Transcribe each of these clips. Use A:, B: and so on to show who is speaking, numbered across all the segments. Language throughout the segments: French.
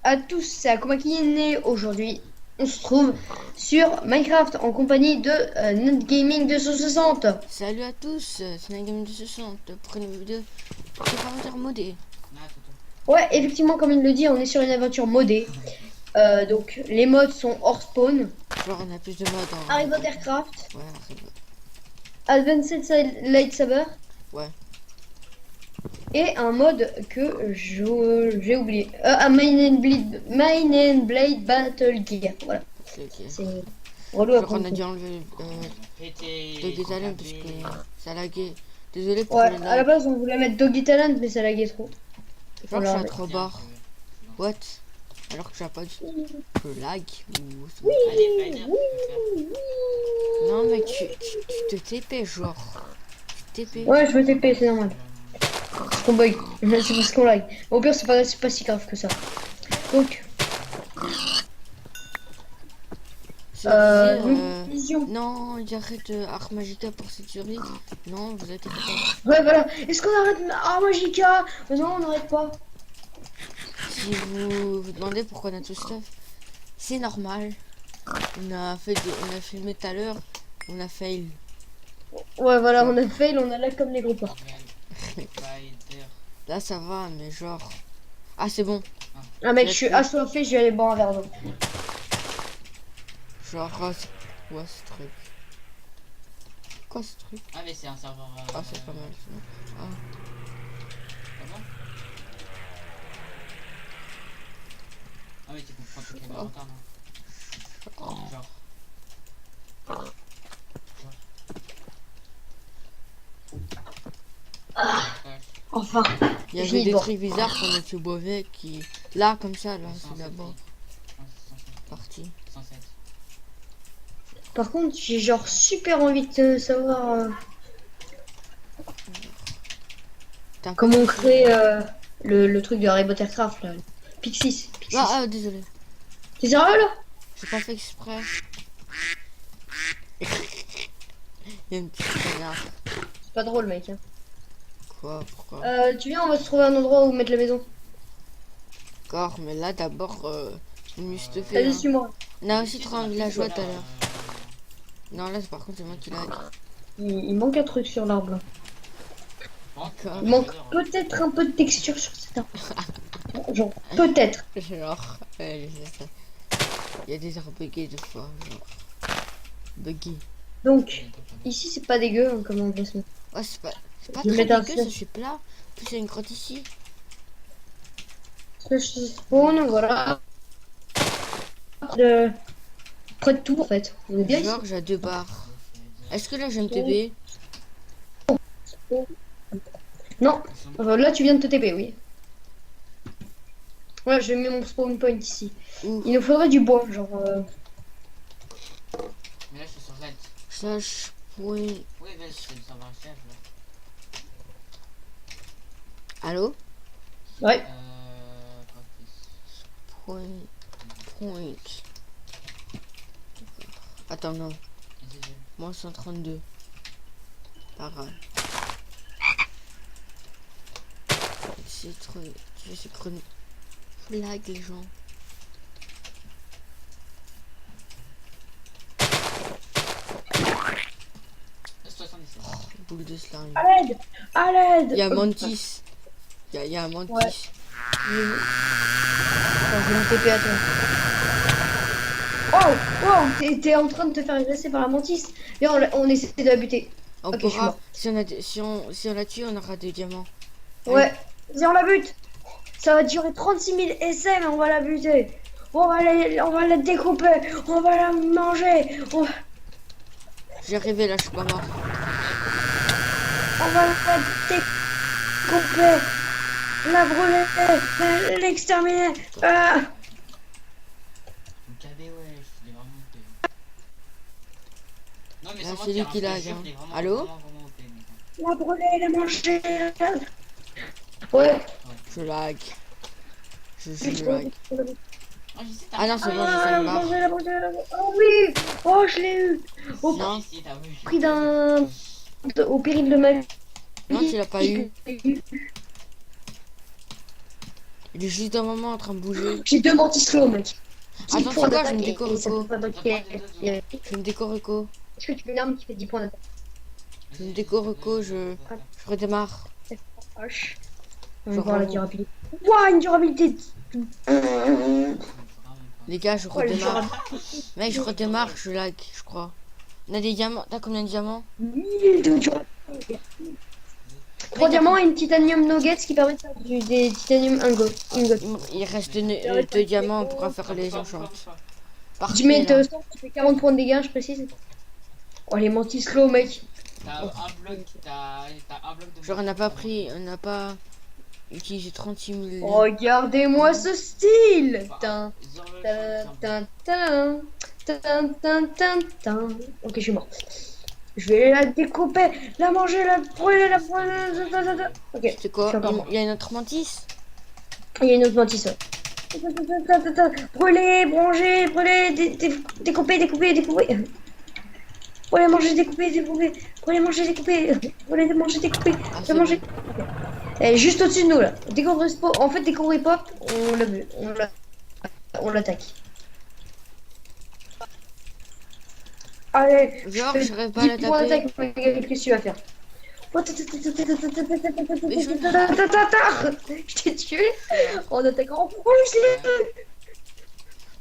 A: à tous, c'est Akuma qui est né aujourd'hui. On se trouve sur Minecraft en compagnie de Net Gaming 260.
B: Salut à tous, c'est Nagame 260 pour une vidéo sur inventaire modé.
A: Ouais, effectivement, comme il le dit, on est sur une aventure modée. Donc, les modes sont hors spawn.
B: Genre on a plus de modes en...
A: Harry Potter Craft,
B: Ouais, c'est bon.
A: Advanced Lightsaber
B: Ouais,
A: et un mode que j'ai oublié. Mine and Blade Battle Gear. Voilà,
B: ok.
A: c'est relou à
B: Genre on a
A: prendre.
B: dû enlever Doggy Talent parce que ça laguait. Désolé pour
A: Ouais,
B: le
A: à la
B: lag.
A: base, on voulait mettre Doggy Talent, mais ça laguait trop. Il faut
B: Genre je suis à
A: l'enlever.
B: 3 barres. What? Alors que j'ai pas de lag ou...
A: Oui.
B: Non mais tu te TP genre. Tu TP.
A: Ouais, je me TP, c'est normal. Parce qu'on bug. C'est parce qu'on lag. Au pire, c'est pas si grave que ça. Donc,
B: Je disais,
A: donc, vision.
B: non, il arrête Arc Magica pour cette survie. Non, vous inquiétez pas.
A: Ouais, voilà. Est-ce qu'on arrête Magica? Non, on n'arrête pas.
B: Si vous vous demandez pourquoi on a tout stuff, c'est normal. On a filmé tout à l'heure, on a fail.
A: Ouais, voilà, on a fail, on a lag comme les gros porcs.
B: Là ça va, mais genre... Ah c'est bon.
A: Ah mec, je suis assoiffé, je vais aller boire un verre d'eau.
B: Genre, ouais ce truc. Quoi ce truc?
C: Ah mais c'est un serveur.
B: Ah c'est pas mal. C'est bon. Ah.
C: Comment? Ah mais tu comprends tout quel retard non? Genre.
A: Enfin,
B: Il y
A: j'ai
B: avait des
A: boire.
B: trucs bizarres qu'on a tué avec qui... Là comme ça, là c'est d'abord parti.
C: 107.
A: Par contre, j'ai genre super envie de savoir
B: T'as
A: comment on
B: pas-
A: crée le truc de Harry Potter Craft là. Pixies.
B: Ah, désolé.
A: T'es sérieux là?
B: J'ai pas fait exprès. Il y a une petite connard.
A: C'est pas drôle mec. Hein.
B: Quoi? Pourquoi?
A: Tu viens, on va se trouver un endroit où mettre la maison.
B: D'accord, mais là d'abord, je me suis fait.
A: Vas-y, suis-moi.
B: On a aussi trop la joie tout à l'heure. Non, là par contre, c'est moi qui lag.
A: Il manque un truc sur l'arbre là.
B: D'accord.
A: Il manque peut-être un peu de texture sur cet arbre. Genre, peut-être.
B: Genre, ouais, je sais ça. Il y a des arbres buggés des fois, genre. Buggés.
A: Donc, ici c'est pas dégueu hein, comme emplacement.
B: Ouais, c'est pas
A: Je vais
B: très
A: mettre un
B: dégueu,
A: feu.
B: ça c'est plat. En plus, il y a une grotte ici.
A: Spawn, voilà. Près de tout en fait. On est bien ici.
B: Genre, j'ai 2 barres. Est-ce que là j'ai MTB?
A: Non, là tu viens de te TP, oui. Ouais, je mets mon spawn point ici.
B: Où?
A: Il nous faudrait du bois, genre.
C: Mais là je suis sur Z.
B: Slash point.
C: Oui, vas-y, c'est le serveur chef là.
B: Allô?
A: Ouais.
C: Practice.
B: Point. Attends, non.
C: Vas-y,
B: Moi 132. Pas grave. C'est trop. Je suis chrono. Lag les gens.
C: je... 77.
B: Boule de slime.
A: À l'aide. À l'aide.
B: Il y a Mantis. Il y a un Mantis.
A: Ouais. Attends, je vais me TP à toi. Oh, oh, t'es en train de te faire agresser par la mantis. Viens, on essaie de la buter.
B: On
A: Ok, je suis
B: pourra.
A: mort.
B: Si on la tue, on aura des diamants.
A: Ouais. Viens, on la bute. Ça va durer 36 000 essais, mais on va la buter. On va la découper. On va la manger.
B: J'ai arrivé là, je suis pas mort.
A: On va la découper. La brûler. L'exterminer. Ah.
C: KB, ouais, je l'ai vraiment OP. Non, mais
B: Là,
C: c'est moi
B: c'est lui
C: qui
B: qui lag,
C: je
B: hein.
C: l'ai vraiment,
B: Allô?
C: vraiment OP, mec.
A: La brûler, la manger. Ouais.
B: Je lag. Je lag.
C: Oh, j'essaie
B: Ah non, c'est bon, j'ai fait
A: Ah,
B: une barre.
A: manger, la brûler, la... Oh oui. Oh, je l'ai eu. Au
B: Non.
A: prix d'un... Au péril de ma vie.
B: Non, tu l'as pas eu. Il est juste un moment en train de bouger.
A: J'ai 2 mantis-slow, mec.
B: Attends,
A: 10
B: c'est
A: points
B: quoi, je
A: d'attaque
B: me
A: et
B: décore
A: ça
B: Eco.
A: peut fabriquer.
B: Je me décore Eco.
A: Est-ce que tu veux une arme qui fait 10 points d'attaque?
B: Je me décore Eco, je redémarre.
A: H. On
B: Je
A: va voir la
B: revois.
A: durabilité. Ouah, une durabilité.
B: Les gars, je
A: Oh, la
B: redémarre.
A: durabilité.
B: Mec, je redémarre, je lag, je crois. On a des diamants. T'as combien de diamants?
A: 1000 de durabilité. 3
B: Mec,
A: diamants et une titanium nuggets qui permet de faire des titanium ingots.
B: il reste deux diamants, on pourra faire les enchants. Parfait,
A: 10 mètres
B: là.
A: 100, tu fais 40 points de dégâts, je précise. Oh, les mantis slow, mec.
C: T'as un bloc, t'as un bloc de.
B: Genre, on n'a pas pris, on n'a pas utilisé 36 000.
A: Regardez-moi ce style.
C: Bah,
A: Tin,
C: zéro,
A: tin, tin, tin, tin, tin, tin, tin. Ok, je suis mort. Je vais la découper, la manger, la brûler, la brûler. Ok,
B: C'est quoi?
A: je suis encore mort.
B: Il y a une autre mantis?
A: Il y a une autre mantis. Brûler, bronger, brûler, découper, découper, découper. Brûler, manger, découper, découper. Brûler, manger, découper. Brûler, manger, découper.
B: Ah,
A: Je
B: c'est
A: manger.
B: bon.
A: Elle est juste au-dessus de nous là. Découvrir Spo. En fait, découvrir Pop, on l'a vu. On l'attaque. Allez,
B: Genre,
A: je fais
B: j'arrive pas à la
A: 10 points
B: taper.
A: d'attaque, Miguel, qu'est-ce que tu vas faire? Je t'ai tué en attaquant. Oh, je l'ai eu.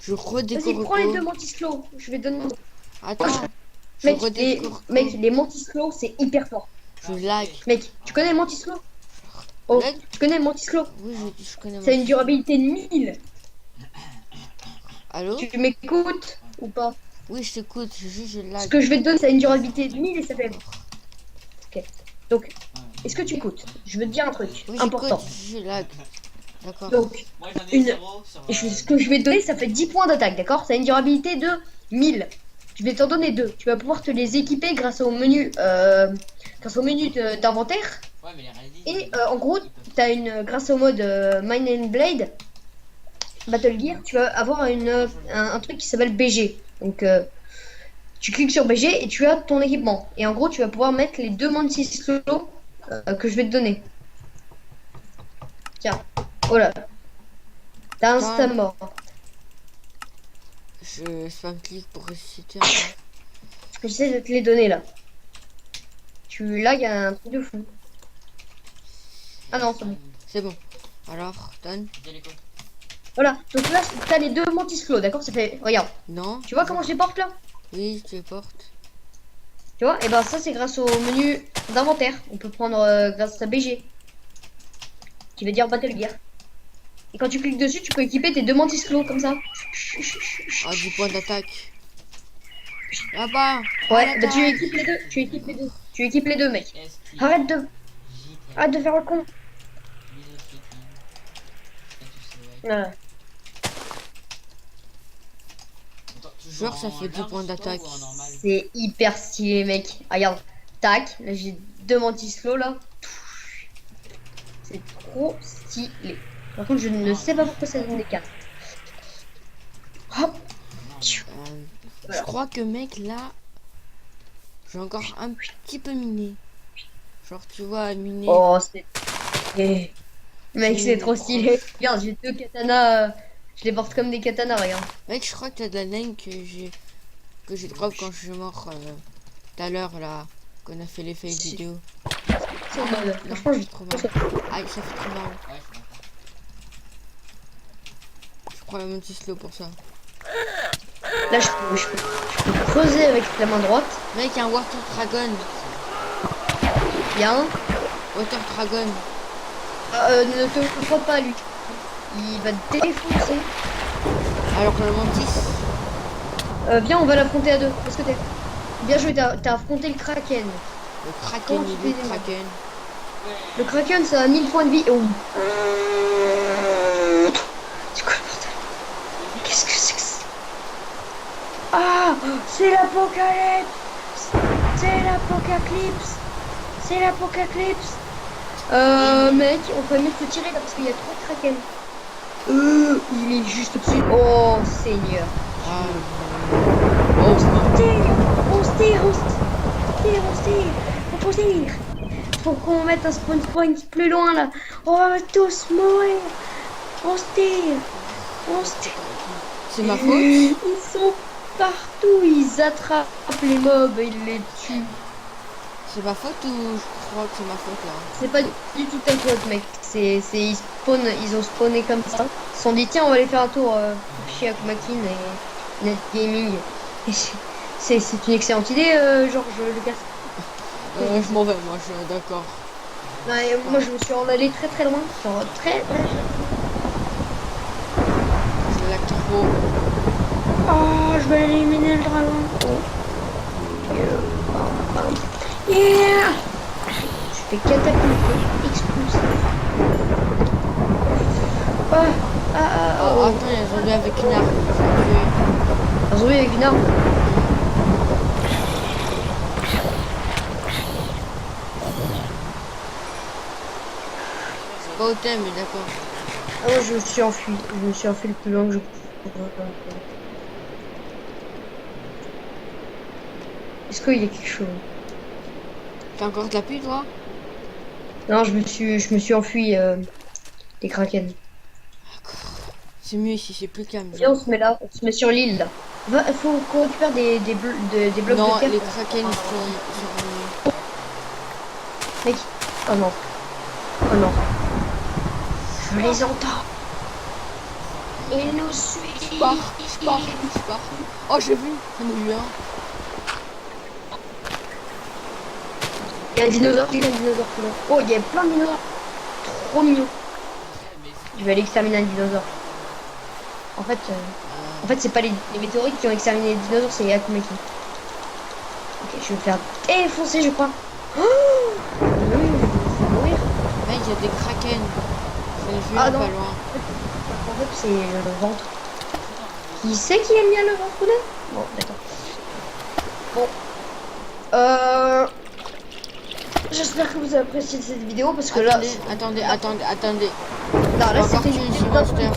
B: Je redécore
A: Vas-y, prends les
B: Eco.
A: 2 mantis slow. Je vais donner.
B: Attends. Je
A: Mec,
B: redécore
A: mec,
B: Eco.
A: les mantis slow, c'est hyper fort.
B: Je lag.
A: Mec, tu connais les mantis slow? Oh,
B: Lag?
A: tu connais les mantis slow?
B: Oui, je connais
A: Ça a une
B: mon.
A: durabilité de 1000.
B: Allô?
A: Tu m'écoutes ou pas?
B: Oui, je t'écoute, juste je
A: Ce
B: lag.
A: que je vais te donner, ça a une durabilité de 1000 et ça fait. Ok. Donc, est-ce que tu écoutes? Je veux te dire un truc
B: Oui,
A: important.
B: j'écoute, je lag. D'accord.
A: Donc,
C: Moi j'en ai
A: Une-
C: 0 sur.
A: ce que je vais te donner, ça fait 10 points d'attaque, d'accord? Ça a une durabilité de 1000. Je vais t'en donner 2. Tu vas pouvoir te les équiper grâce au menu, d'inventaire.
C: Ouais, mais les réalistes,
A: Et en gros, t'as grâce au mode Mine and Blade, Battle Gear, tu vas avoir un truc qui s'appelle BG. Donc, tu cliques sur BG et tu as ton équipement. Et en gros, tu vas pouvoir mettre les 2 mantis slow que je vais te donner. Tiens, voilà. T'as un stam mort.
B: Je fais un clic pour ressusciter.
A: J'essaie de te les donner là. Là, il y a un truc de fou. Ah non, c'est bon.
B: C'est bon. Alors, donne.
A: Voilà, donc là, t'as les 2 mantis slow, d'accord? Ça fait. Regarde,
B: Non.
A: tu vois comment je les porte là?
B: Oui, je les porte.
A: Tu vois? Et ben ça, c'est grâce au menu d'inventaire. On peut prendre grâce à BG. Qui veut dire Battle Gear. Et quand tu cliques dessus, tu peux équiper tes 2 mantis slow comme ça.
B: Ah, 10 points d'attaque. Là-bas.
A: Ouais, bah tu équipes les 2. Tu équipes les 2. Tu équipes les 2, mec. Arrête de faire le con. Voilà.
B: Genre, ça fait 10 points d'attaque.
A: C'est hyper stylé, mec. Ah, regarde, tac, là j'ai 2 mantis slow là. C'est trop stylé. Par contre, je ne sais pas pourquoi ça donne des 4. Hop.
B: Je crois que mec là, j'ai encore un petit peu miné. Genre tu vois miner.
A: Oh, c'est. Mec, c'est trop stylé. Regarde, j'ai 2 katanas. Je les porte comme des katanas, regarde.
B: Mec, je crois que t'as de la laine que j'ai drop quand je suis mort tout à l'heure là, qu'on a fait l'effet vidéo.
A: C'est en mode.
B: Non,
A: Franchement,
B: j'ai trop mal. Aïe, ça fait trop mal. Je prends la multi slow pour ça.
A: là, je peux creuser avec la main droite.
B: Mec, il y a un Water Dragon.
A: Il y a un.
B: Water Dragon.
A: Ne te frotte pas à lui. Il va te défoncer.
B: Alors que le mantis,
A: Viens, on va l'affronter à 2. Est-ce que t'es. Bien joué, t'as affronté le Kraken.
B: le Kraken,
A: Comment tu
B: il est
A: fais des
B: Kraken.
A: Le Kraken, ça a 1000 points de vie. Oh. C'est quoi le bordel? Qu'est-ce que c'est que ça? Ah, c'est l'apocalypse. C'est l'apocalypse. C'est l'apocalypse. Mec, on peut mieux te tirer là parce qu'il y a trop de Kraken. Il est juste au-dessus. Oh, Seigneur.
B: Ah,
A: On se tire, on se tire, on se tire, on se tire. Faut tire. Faut qu'on mette un spawn point plus loin là. On va tous mourir. On se tire. On se tire.
B: C'est ma faute.
A: Ils sont partout. Ils attrapent les mobs et ils les tuent.
B: C'est ma faute ou je crois que c'est ma faute là?
A: C'est pas du tout ta faute, mec. Ils ont spawné comme ça. Ils se sont dit, tiens, on va aller faire un tour chez Akumakin et Net Gaming. Et c'est une excellente idée, Georges Lucas.
B: Je m'en vais, moi, je suis d'accord.
A: Ouais, moi, je me suis en allé très très loin. Genre, très.
B: Je lag trop.
A: Oh, je vais aller éliminer le dragon. Yeah! Je fais catapulter, expulser.
B: Oh, attends, il y a un zombie avec une arme. Je vais le tuer.
A: Un zombie avec une arme.
B: Pas au thème, mais d'accord.
A: Ah, moi, je me suis enfui. Je me suis enfui le plus loin que je pouvais. Est-ce qu'il y a quelque chose?
B: T'as encore de la pluie, toi?
A: Non, je me suis enfui des kraken.
B: C'est mieux ici, c'est plus calme.
A: Viens, on se met là, on se met sur l'île là. Il faut qu'on récupère des blocs
B: Non,
A: de terre.
B: les kraken sont
A: Mec, oh non. Oh non. Je les entends. Ils nous suivent.
B: Je pars. Oh, j'ai vu, j'en ai vu un.
A: Il y a un dinosaure, Oh, il y a plein de dinosaures. Trop mignon. Je vais aller exterminer un dinosaure. En fait, c'est pas les météorites qui ont exterminé les dinosaures, c'est Akumaki. Ok, je vais me faire défoncer, je crois. Oh, oui, je vais mourir.
B: Mec, il y a des kraken. J'en ai vu
A: Ah
B: un
A: non.
B: pas loin.
A: En fait, c'est le ventre. Qui c'est qui aime bien le ventre ou non? Bon, d'accord. Bon. J'espère que vous avez apprécié cette vidéo parce que là.
B: Attendez.
A: Non, là
B: On va
A: c'était une
B: partir
A: vidéo
B: sur Monster.
A: d'introduction.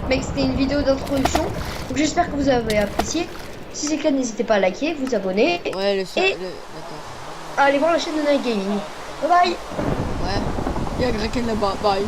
A: Mec, c'était une vidéo d'introduction. Donc j'espère que vous avez apprécié. Si c'est le cas, n'hésitez pas à liker, vous abonner.
B: Ouais,
A: Et
B: d'accord.
A: à aller voir la chaîne de Night Gaming. Bye bye.
B: Ouais. Il y a un kraken là-bas. Bye.